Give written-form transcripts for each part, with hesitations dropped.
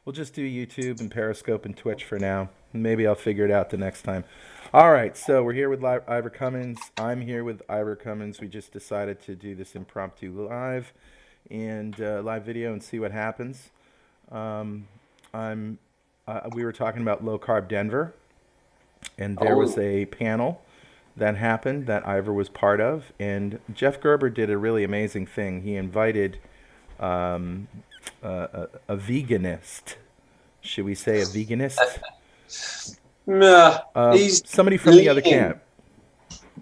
We'll just do YouTube and Periscope and Twitch for now. Maybe I'll figure it out the next time. All right, so we're here with Ivor Cummins. I'm here with Ivor Cummins. We just decided to do this impromptu live and live video and see what happens. Um, I'm. We were talking about low carb Denver, and there was Oh, a panel that happened that Ivor was part of, and Jeff Gerber did a really amazing thing. He invited um, a veganist, should we say a veganist? meh, he's Somebody from the other lean. camp.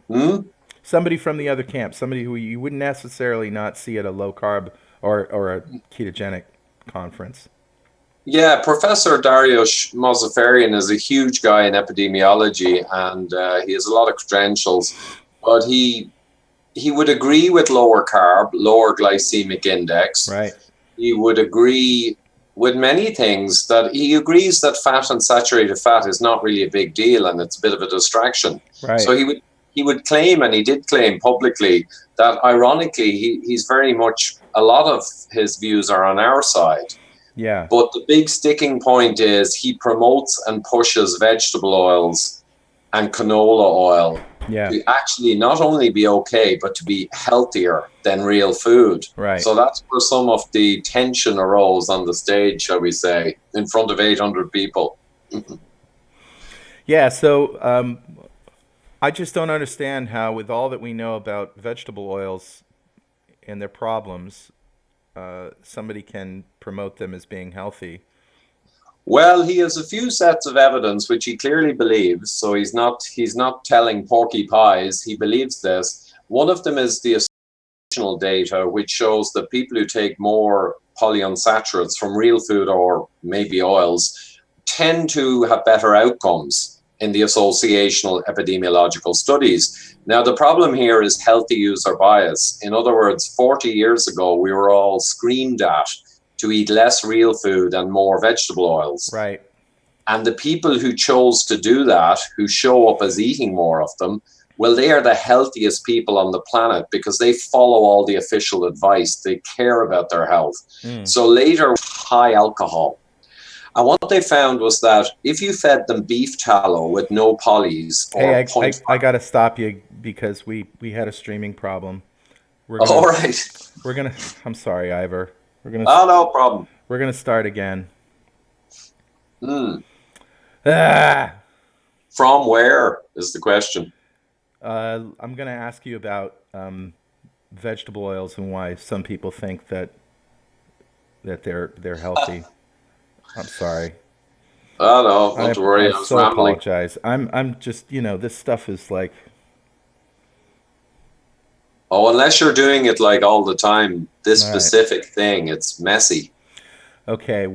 Hmm? Somebody from the other camp. Somebody who you wouldn't necessarily not see at a low carb or a ketogenic conference. Yeah, Professor Dariush Mozaffarian is a huge guy in epidemiology, and he has a lot of credentials. But he would agree with lower carb, lower glycemic index. Right. He would agree with many things. That he agrees that fat and saturated fat is not really a big deal, and it's a bit of a distraction. Right. So he would claim, and he did claim publicly, that ironically he's very much, a lot of his views are on our side. Yeah. But the big sticking point is he promotes and pushes vegetable oils and canola oil Yeah. to actually not only be okay, but to be healthier than real food. Right. So that's where some of the tension arose on the stage, shall we say, in front of 800 people. Yeah. So I just don't understand how, with all that we know about vegetable oils and their problems, somebody can promote them as being healthy. Well, he has a few sets of evidence which he clearly believes, so he's not telling porky pies, he believes this. One of them is the data which shows that people who take more polyunsaturates from real food or maybe oils tend to have better outcomes in the associational epidemiological studies. Now, the problem here is healthy user bias. In other words, 40 years ago, we were all screamed at to eat less real food and more vegetable oils. Right. And the people who chose to do that, who show up as eating more of them, well, they are the healthiest people on the planet because they follow all the official advice. They care about their health. Mm. So later, high alcohol. And what they found was that if you fed them beef tallow with no polys Hey, or point I five, got to stop you because we had a streaming problem. We're all gonna right, we're gonna. I'm sorry, Ivor. We're gonna oh, no problem. we're gonna start again. Hmm. Ah. From where is the question? I'm gonna ask you about vegetable oils and why some people think that they're healthy. I'm sorry. Oh, no, not to worry. I I was so rambling. apologize. I'm just this stuff is like Oh, unless you're doing it like all the time, this all right. specific thing, it's messy. Okay,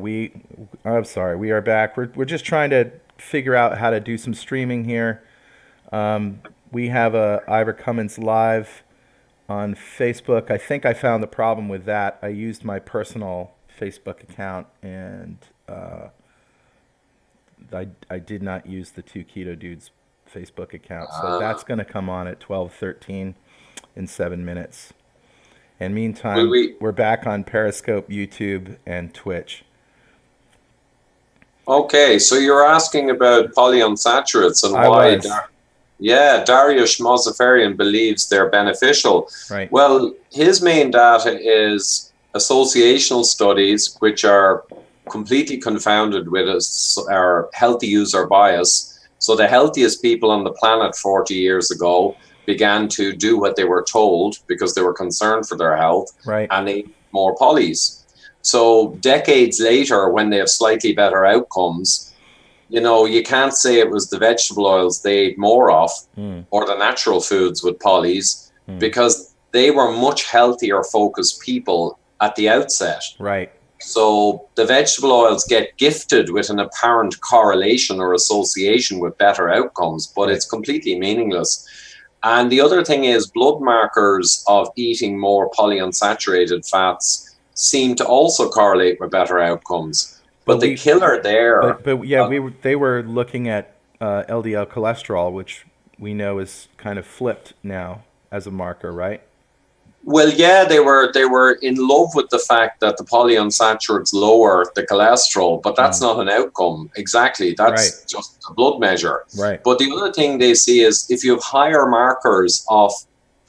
I'm sorry. We are back. We're just trying to figure out how to do some streaming here. We have a Ivor Cummins live on Facebook. I think I found the problem with that. I used my personal Facebook account and I did not use the two keto dudes Facebook account. So Uh, that's going to come on at 12:13 in 7 minutes. And will meantime, we? we're back on Periscope, YouTube, and Twitch. Okay, so you're asking about polyunsaturates and I why, was yeah, Dariush Mozaffarian believes they're beneficial. right. Well, his main data is associational studies, which are completely confounded with our healthy user bias. So the healthiest people on the planet 40 years ago began to do what they were told because they were concerned for their health Right. and ate more polys. So decades later, when they have slightly better outcomes, you can't say it was the vegetable oils they ate more of Mm, or the natural foods with polys mm, because they were much healthier focused people at the outset. right. So the vegetable oils get gifted with an apparent correlation or association with better outcomes, but Right. it's completely meaningless. And the other thing is blood markers of eating more polyunsaturated fats seem to also correlate with better outcomes. But But the we killer there, but yeah, uh, they were looking at LDL cholesterol, which we know is kind of flipped now as a marker, right? Well, yeah, they were in love with the fact that the polyunsaturates lower the cholesterol, but that's not an outcome exactly. Right. That's just a blood measure. Right. But the other thing they see is if you have higher markers of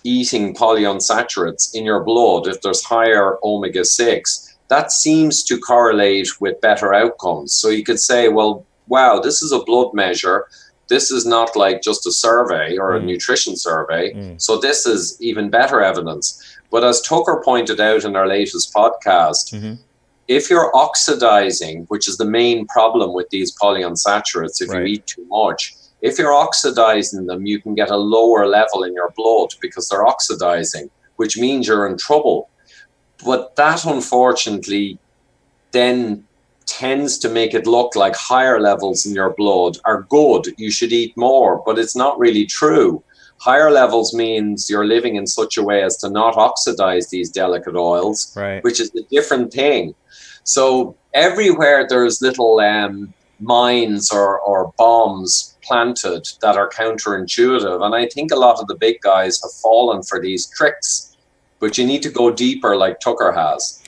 eating polyunsaturates in your blood, if there's higher omega-6, that seems to correlate with better outcomes. So you could say, well, wow, this is a blood measure. This is not like just a survey or a nutrition survey. So this is even better evidence. But as Tucker pointed out in our latest podcast, if you're oxidizing, which is the main problem with these polyunsaturates, if you eat too much, if you're oxidizing them, you can get a lower level in your blood because they're oxidizing, which means you're in trouble. But that, unfortunately, then tends to make it look like higher levels in your blood are good. You should eat more, but it's not really true. Higher levels means you're living in such a way as to not oxidize these delicate oils, which is a different thing. So everywhere there's little mines or bombs planted that are counterintuitive. And I think a lot of the big guys have fallen for these tricks, but you need to go deeper like Tucker has.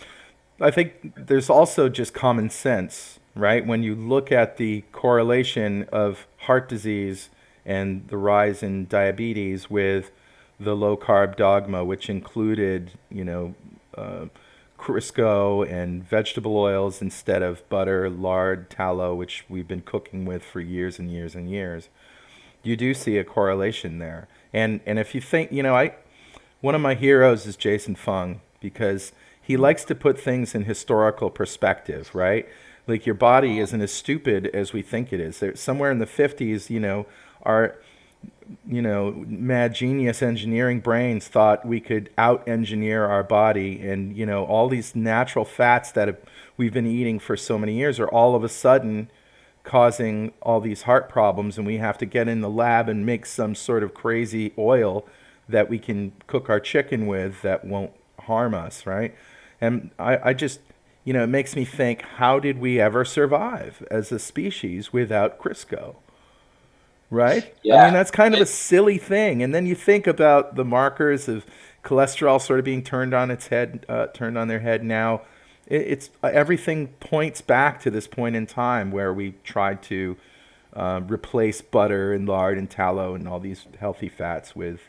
I think there's also just common sense, right? When you look at the correlation of heart disease and the rise in diabetes with the low carb dogma, which included, Crisco and vegetable oils instead of butter, lard, tallow, which we've been cooking with for years and years and years, you do see a correlation there. And if you think, one of my heroes is Jason Fung, because he likes to put things in historical perspective, right? Like your body isn't as stupid as we think it is. There, somewhere in the 50s, our mad genius engineering brains thought we could out-engineer our body, and all these natural fats that we've been eating for so many years are all of a sudden causing all these heart problems, and we have to get in the lab and make some sort of crazy oil that we can cook our chicken with that won't harm us, right? And I just, it makes me think, how did we ever survive as a species without Crisco? Right? Yeah. I mean, that's kind of a silly thing. And then you think about the markers of cholesterol sort of being turned on their head now. It's everything points back to this point in time where we tried to replace butter and lard and tallow and all these healthy fats with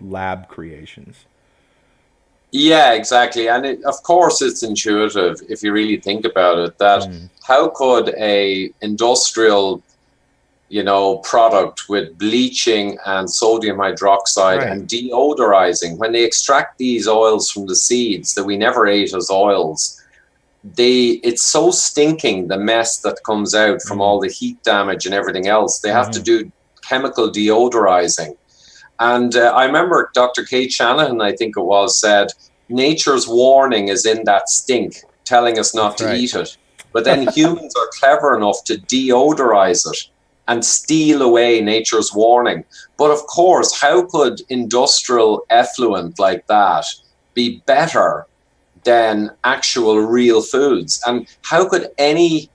lab creations. Yeah, exactly. And of course, it's intuitive if you really think about it, that how could a industrial product with bleaching and sodium hydroxide and deodorizing, when they extract these oils from the seeds that we never ate as oils, it's so stinking, the mess that comes out from all the heat damage and everything else. They have to do chemical deodorizing. And I remember Dr. Kate Shanahan, I think it was, said, nature's warning is in that stink, telling us not to eat it. But then humans are clever enough to deodorize it and steal away nature's warning. But of course, how could industrial effluent like that be better than actual real foods? And how could any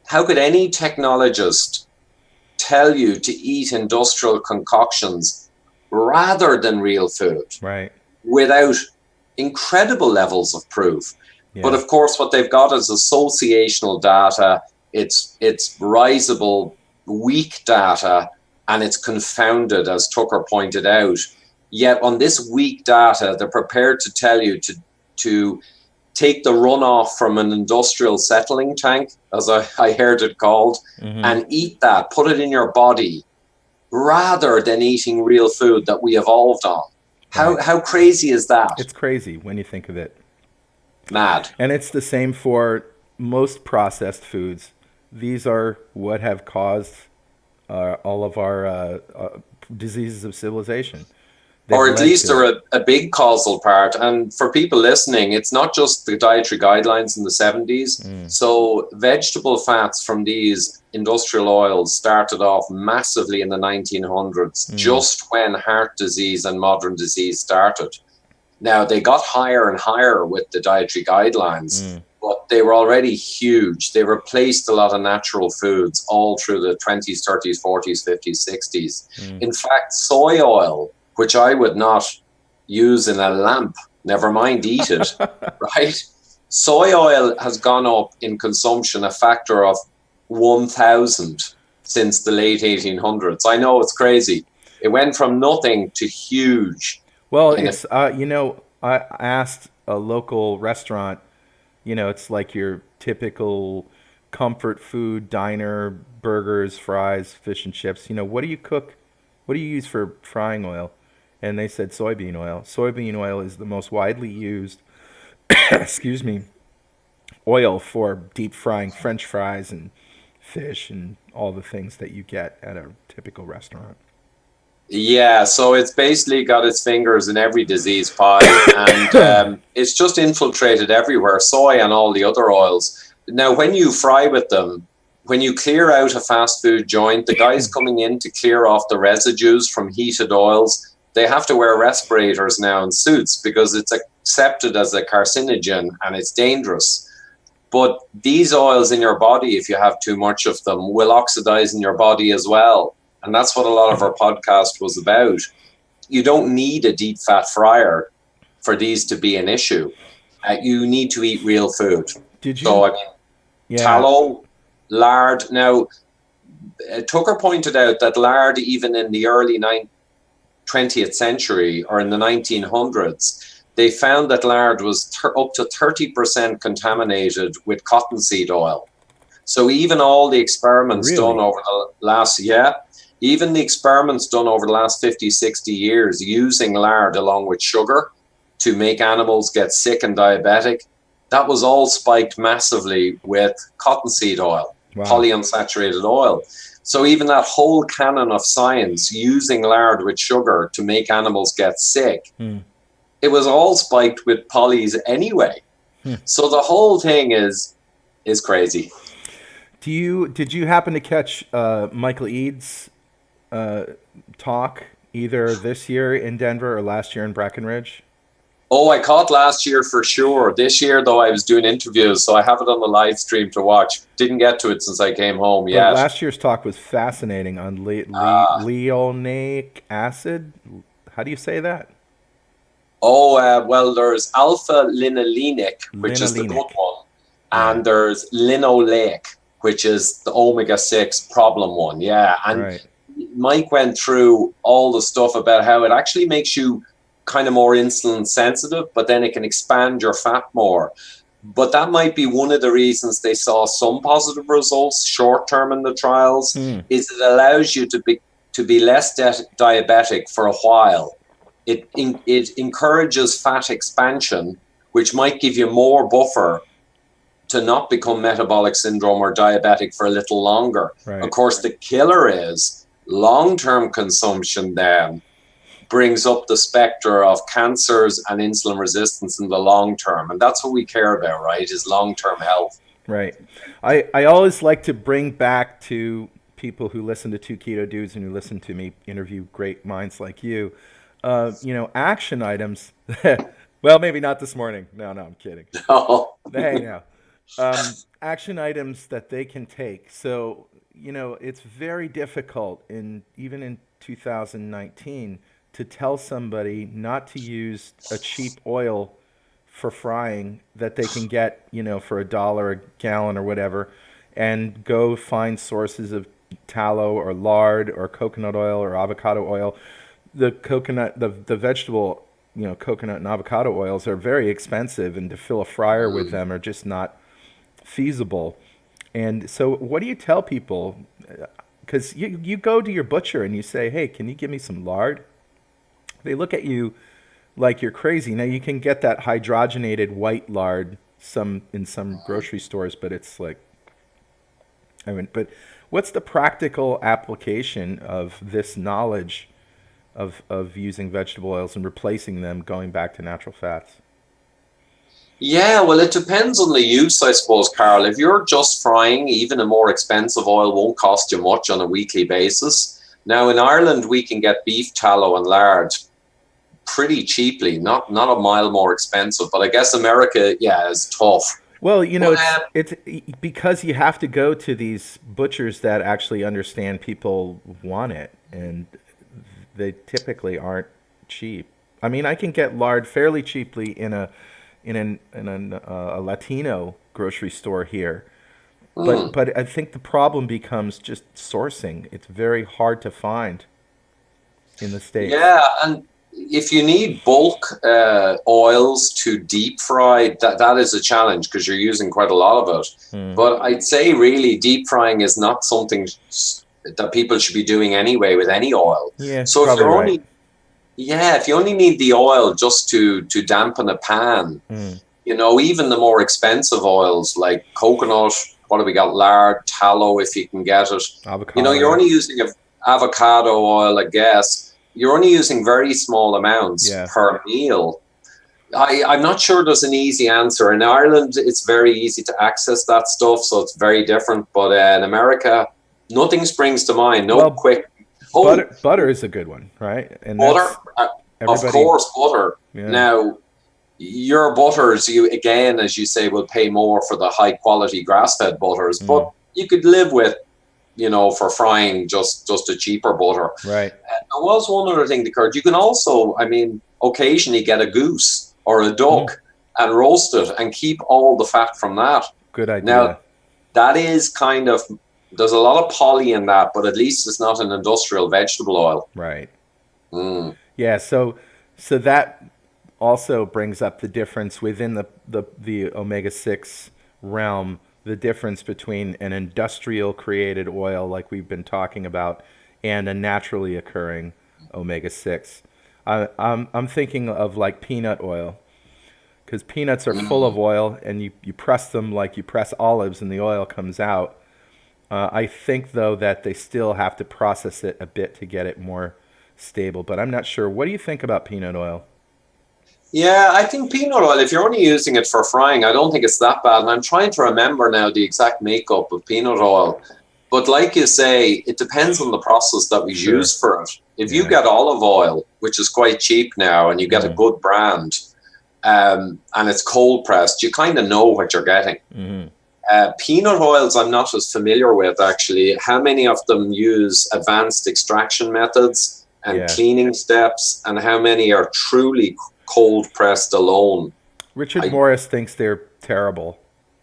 technologist tell you to eat industrial concoctions rather than real food, without incredible levels of proof? But of course, what they've got is associational data. It's risible, weak data, and it's confounded, as Tucker pointed out. Yet on this weak data, they're prepared to tell you to take the runoff from an industrial settling tank, as I heard it called, and eat that, put it in your body, rather than eating real food that we evolved on. How crazy is that? It's crazy when you think of it. Mad. And it's the same for most processed foods. These are what have caused all of our diseases of civilization. Or at least are a big causal part. And for people listening, it's not just the dietary guidelines in the 70s. So vegetable fats from these industrial oils started off massively in the 1900s, just when heart disease and modern disease started. Now, they got higher and higher with the dietary guidelines, but they were already huge. They replaced a lot of natural foods all through the 20s, 30s, 40s, 50s, 60s. In fact, soy oil, which I would not use in a lamp, never mind eat it, right? Soy oil has gone up in consumption a factor of 1,000 since the late 1800s. I know it's crazy. It went from nothing to huge Well, in a it's I asked a local restaurant. It's like your typical comfort food diner, burgers, fries, fish and chips. What do you cook? What do you use for frying oil? And they said soybean oil. Soybean oil is the most widely used, excuse me, oil for deep frying French fries and fish and all the things that you get at a typical restaurant. Yeah, so it's basically got its fingers in every disease pie, and it's just infiltrated everywhere, soy and all the other oils. Now, when you fry with them, when you clear out a fast food joint, the guys coming in to clear off the residues from heated oils, they have to wear respirators now and suits because it's accepted as a carcinogen and it's dangerous. But these oils in your body, if you have too much of them, will oxidize in your body as well. And that's what a lot of our podcast was about. You don't need a deep fat fryer for these to be an issue. You need to eat real food. Did So, you? I mean, Yeah, tallow, lard. Now, Tucker pointed out that lard, even in the early 20th century or in the 1900s, they found that lard was up to 30% contaminated with cottonseed oil. So even all the experiments done really? over the last, yeah, even the experiments done over the last 50, 60 years using lard along with sugar to make animals get sick and diabetic, that was all spiked massively with cottonseed oil, Wow. polyunsaturated oil. So even that whole canon of science using lard with sugar to make animals get sick, Hmm. it was all spiked with polys anyway. Hmm. So the whole thing is crazy. Did you happen to catch Michael Eads' uh, talk either this year in Denver or last year in Brackenridge? Oh, I caught last year for sure. This year, though, I was doing interviews, so I have it on the live stream to watch. Didn't get to it since I came home But yet. last year's talk was fascinating on Uh, leonaic acid. How do you say that? well, there's alpha linolenic, which is the good Linolenic. one, Yeah. and there's linoleic, which is the omega-6 problem one. Yeah, and Right. Mike went through all the stuff about how it actually makes you kind of more insulin sensitive, but then it can expand your fat more. But that might be one of the reasons they saw some positive results short term in the trials. Hmm. Is it allows you to be less diabetic for a while. It encourages fat expansion, which might give you more buffer to not become metabolic syndrome or diabetic for a little longer. Of Right. course, the killer is long-term consumption then brings up the specter of cancers and insulin resistance in the long term. And that's what we care about, right? Is long-term health. Right. I always like to bring back to people who listen to Two Keto Dudes and who listen to me interview great minds like you, action items. Well, maybe not this morning. No, I'm kidding. Oh, Hey, now, action items that they can take. So, it's very difficult even in 2019 to tell somebody not to use a cheap oil for frying that they can get, for $1 a gallon or whatever, and go find sources of tallow or lard or coconut oil or avocado oil. The vegetable, coconut and avocado oils are very expensive, and to fill a fryer with them are just not feasible. And so, what do you tell people? Because you go to your butcher and you say, "Hey, can you give me some lard?" They look at you like you're crazy. Now you can get that hydrogenated white lard in some grocery stores, but it's like, but what's the practical application of this knowledge of using vegetable oils and replacing them, going back to natural fats? yeah, well, it depends on the use, I suppose, Carl. If you're just frying, even a more expensive oil won't cost you much on a weekly basis. Now, in Ireland, we can get beef tallow and lard pretty cheaply, not a mile more expensive. But I guess America, yeah, is tough. Well, But it's because you have to go to these butchers that actually understand people want it, and they typically aren't cheap. I mean, I can get lard fairly cheaply in a Latino grocery store here. Mm. But I think the problem becomes just sourcing. It's very hard to find in the States. Yeah, and if you need bulk oils to deep fry, that is a challenge because you're using quite a lot of it. Hmm. But I'd say really deep frying is not something that people should be doing anyway with any oil. Yeah, So if probably you're right. only if you only need the oil just to dampen a pan, Hmm. even the more expensive oils like coconut, what do we got? Lard, tallow, if you can get it. You're Avocado. only using avocado oil, I guess. You're only using very small amounts Yeah. per meal. I'm not sure there's an easy answer. In Ireland, it's very easy to access that stuff, so it's very different. But in America, nothing springs to mind. No Well, quick. Oh, butter is a good one, right? And butter. that's Of everybody. course, butter. Yeah. Now, your butters, you again, as you say, will pay more for the high quality grass fed butters, Hmm. but you could live with, for frying just a cheaper butter. Right. There was one other thing that occurred. You can also, occasionally get a goose or a Hmm. duck and roast it and keep all the fat from that. Good Now, idea. that is there's a lot of poly in that, but at least it's not an industrial vegetable oil. Right. Mm. Yeah. So that also brings up the difference within the omega-6 realm, the difference between an industrial created oil like we've been talking about and a naturally occurring omega-6. I'm thinking of like peanut oil, because peanuts are full of Mm. oil, and you press them like you press olives and the oil comes out. I think, though, that they still have to process it a bit to get it more stable, but I'm not sure. What do you think about peanut oil? Yeah, I think peanut oil, if you're only using it for frying, I don't think it's that bad. And I'm trying to remember now the exact makeup of peanut oil. But like you say, it depends on the process that we Sure. use for it. If you Yeah. get olive oil, which is quite cheap now, and you get a Mm. good brand, and it's cold pressed, you kind of know what you're getting. Hmm. Peanut oils, I'm not as familiar with actually. How many of them use advanced extraction methods and Yeah. cleaning steps, and how many are truly cold pressed alone? Richard I Morris thinks they're terrible.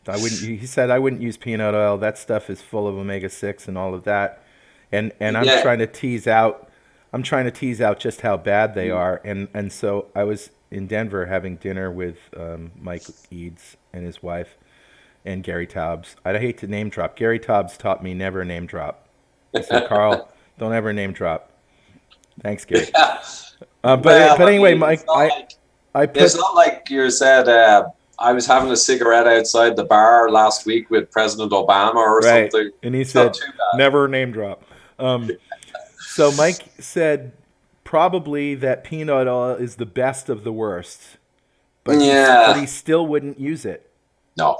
I wouldn't. He said I wouldn't use peanut oil. That stuff is full of omega-6 and all of that. And I'm yeah. trying to tease out. I'm trying to tease out just how bad they are. And so I was in Denver having dinner with Mike Eads and his wife and Gary Taubes. I hate to name drop. Gary Taubes taught me never name drop. He said, Carl, don't ever name drop. Thanks, Gary. Yeah. But Well, anyway, it's Mike, not like I it's put not like you said. I was having a cigarette outside the bar last week with President Obama or right, something. and he It's not said too bad. never name drop. So Mike said probably that peanut oil is the best of the worst, but Yeah. he still wouldn't use it. No.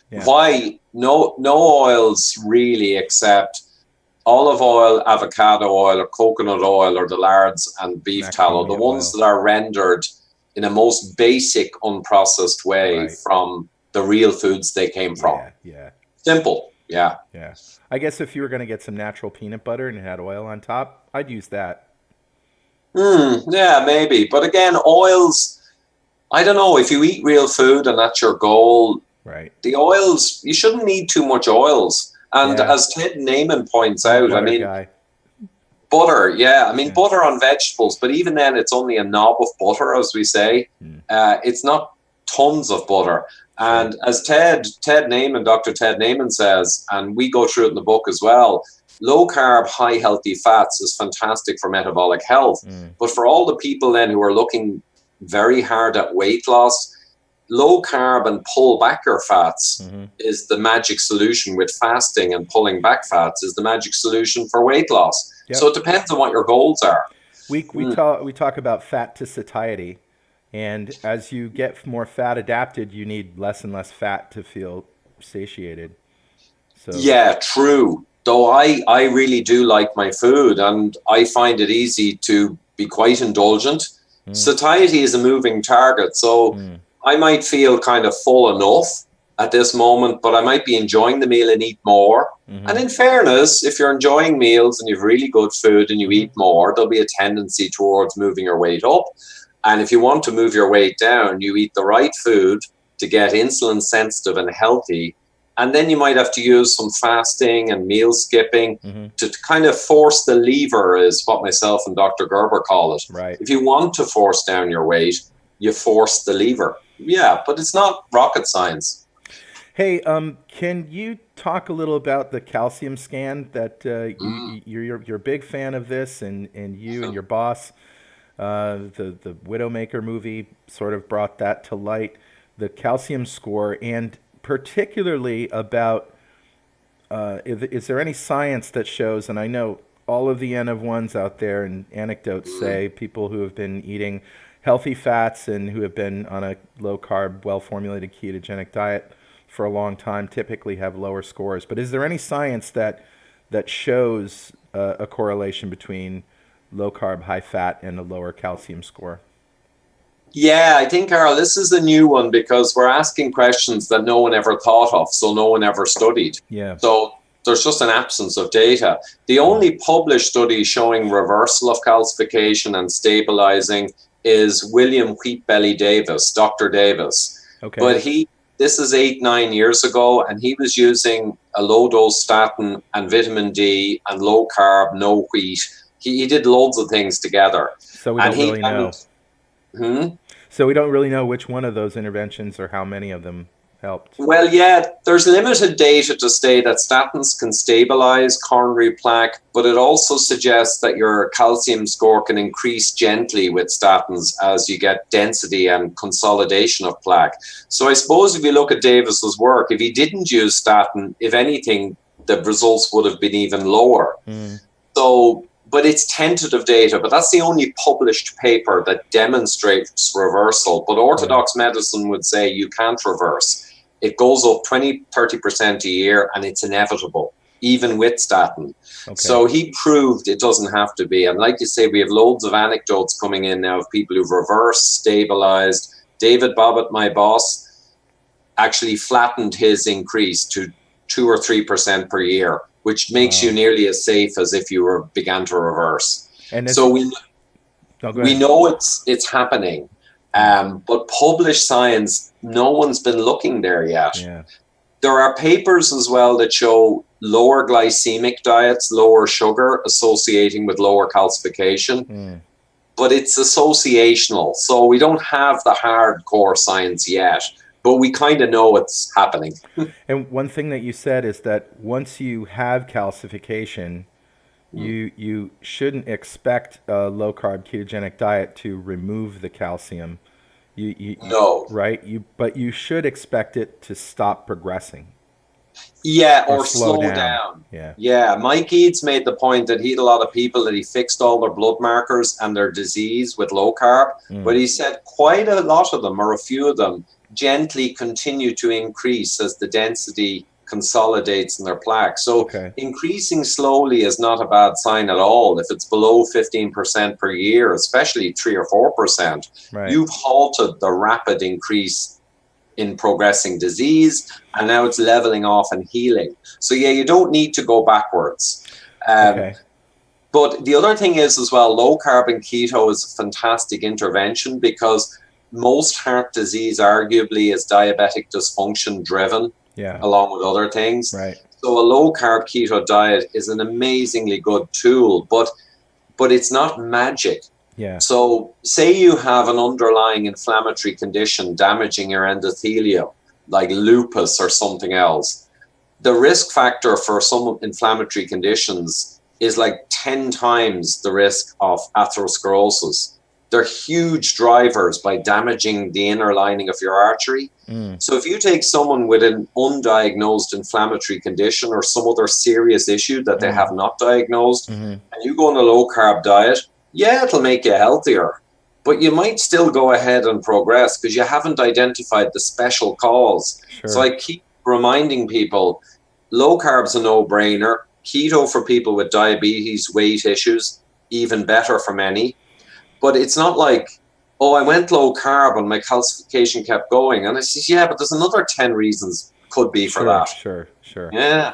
Yeah, Why? No oils really, except olive oil, avocado oil, or coconut oil, or the lards and beef tallow, the macadamia ones oil. that are rendered in a most basic, unprocessed way Right. from the real foods they came from. Yeah, yeah, Simple. Yeah. yeah. I guess if you were gonna get some natural peanut butter and it had oil on top, I'd use that. Yeah, maybe. But again, oils, I don't know. If you eat real food and that's your goal, Right. the oils, you shouldn't need too much oils. And Yeah. as Ted Naiman points I'm a out, I butter mean, guy. butter, yeah. I mean, Yeah. butter on vegetables, but even then, it's only a knob of butter, as we say. Mm. It's not tons of butter. Sure. And as Ted Naiman, Dr. Ted Naiman says, and we go through it in the book as well, low carb, high healthy fats is fantastic for metabolic health. Mm. But for all the people then who are looking very hard at weight loss, low carb and pull back your fats Hmm. is the magic solution. With fasting and pulling back fats is the magic solution for weight loss. Yep. So it depends on what your goals are. We talk about fat to satiety, and as you get more fat adapted, you need less and less fat to feel satiated. So Yeah, true. Though I really do like my food and I find it easy to be quite indulgent. mm, Satiety is a moving target. So mm, I might feel kind of full enough at this moment, but I might be enjoying the meal and eat more. hmm And in fairness, if you're enjoying meals and you've really good food and you hmm eat more, there'll be a tendency towards moving your weight up. And if you want to move your weight down, you eat the right food to get insulin sensitive and healthy. And then you might have to use some fasting and meal skipping to kind of force the lever, is what myself and Dr. Gerber call it. Right. If you want to force down your weight, you force the lever. Yeah, but it's not rocket science. Hey, can you talk a little about the calcium scan that you're a big fan of this, and you and your boss, the Widowmaker movie sort of brought that to light, the calcium score, and particularly about is there any science that shows, and I know all of the N of ones out there and anecdotes say people who have been eating healthy fats and who have been on a low carb, well formulated ketogenic diet for a long time typically have lower scores. But is there any science that shows a correlation between low carb, high fat, and a lower calcium score? Yeah, I think, Carl, this is a new one because we're asking questions that no one ever thought of, so no one ever studied. Yeah. So there's just an absence of data. The only published study showing reversal of calcification and stabilizing is William Wheatbelly Davis, Dr. Davis. Okay. But this is 8-9 years ago, and he was using a low dose statin and vitamin D and low carb, no wheat. He did loads of things together. So we don't really know. Hmm? So we don't really know which one of those interventions or how many of them helped. Well, yeah, there's limited data to say that statins can stabilize coronary plaque, but it also suggests that your calcium score can increase gently with statins as you get density and consolidation of plaque. So I suppose if you look at Davis's work, if he didn't use statin, if anything, the results would have been even lower. So, but it's tentative data, but that's the only published paper that demonstrates reversal. But orthodox medicine would say you can't reverse. It goes up 20-30% a year, and it's inevitable, even with statin. Okay. So he proved it doesn't have to be. And like you say, we have loads of anecdotes coming in now of people who've reversed, stabilized. David Bobbitt, my boss, actually flattened his increase to 2 or 3% per year, which makes you nearly as safe as if you began to reverse. And so we know it's happening. But published science, no one's been looking there yet. Yeah. There are papers as well that show lower glycemic diets, lower sugar associating with lower calcification. But it's associational. So we don't have the hardcore science yet, but we kind of know it's happening. And one thing that you said is that once you have calcification, you shouldn't expect a low-carb ketogenic diet to remove the calcium. No. Right? But you should expect it to stop progressing. Yeah, or slow down. Yeah. Mike Eads made the point that he had a lot of people that he fixed all their blood markers and their disease with low carb, but he said quite a lot of them, or a few of them, gently continue to increase as the density consolidates in their plaque. So increasing slowly is not a bad sign at all. If it's below 15% per year, especially 3 or 4%, you've halted the rapid increase in progressing disease, and now it's leveling off and healing. So yeah, you don't need to go backwards. But the other thing is as well, low carb and keto is a fantastic intervention because most heart disease arguably is diabetic dysfunction driven, along with other things. So a low carb keto diet is an amazingly good tool, but it's not magic. So say you have an underlying inflammatory condition damaging your endothelium, like lupus or something else. The risk factor for some inflammatory conditions is like 10 times the risk of atherosclerosis. They're huge drivers by damaging the inner lining of your artery. So if you take someone with an undiagnosed inflammatory condition or some other serious issue that they have not diagnosed, and you go on a low carb diet, it'll make you healthier, but you might still go ahead and progress because you haven't identified the special cause. So I keep reminding people, low carb's a no-brainer. Keto for people with diabetes, weight issues, even better for many. But it's not like, I went low carb and my calcification kept going. And I says, but there's another 10 reasons could be for that. Sure. Yeah.